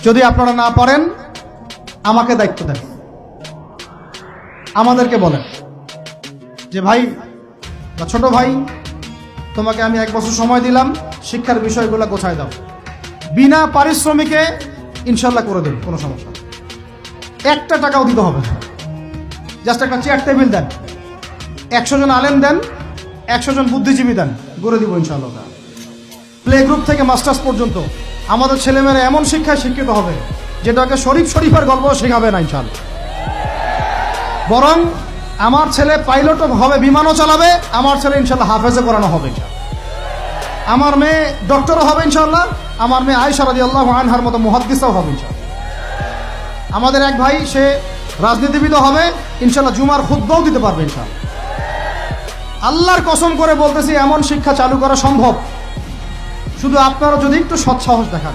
যদি আপনারা না পারেন আমাকে দায়িত্ব দেন, আমাদেরকে বলেন যে ভাই বা ছোট ভাই, তোমাকে আমি 1 বছর সময় দিলাম, শিক্ষার বিষয়গুলো গোছায় দাও। বিনা পারিশ্রমিকে ইনশাল্লাহ করে দেব, কোনো সমস্যা নেই। 1 টাকাও দিতে হবে না, জাস্ট একটা চেয়ার টেবিল দেন, 100 জন আলেম দেন, 100 জন বুদ্ধিজীবী দেন, গড়ে দিব ইনশাল্লাহ। প্লে গ্রুপ থেকে মাস্টার্স পর্যন্ত আমাদের ছেলেমেয়েরা এমন শিক্ষায় শিক্ষিত হবে যেটাকে শরীফের গল্প শেখাবে না ইনশাল্লাহ। বরং আমার ছেলে পাইলটও হবে, বিমানও চালাবে, আমার ছেলে ইনশাল্লাহ হাফেজে করানো হবে ইনশাল্লাহ। আমার মেয়ে ডক্টরও হবে ইনশাল্লাহ, আমার মেয়ে আয়েশা রাদিয়াল্লাহু আনহার মতো মুহাদ্দিসও হবে ইনশাল্লাহ। আমাদের এক ভাই, সে রাজনীতিবিদও হবে ইনশাল্লাহ, জুমার খুতবাও দিতে পারবে ইনশাল্লাহ। আল্লাহর কসম করে বলতেছি, এমন শিক্ষা চালু করা সম্ভব, শুধু আপনারা যদি একটু সৎসাহস দেখান।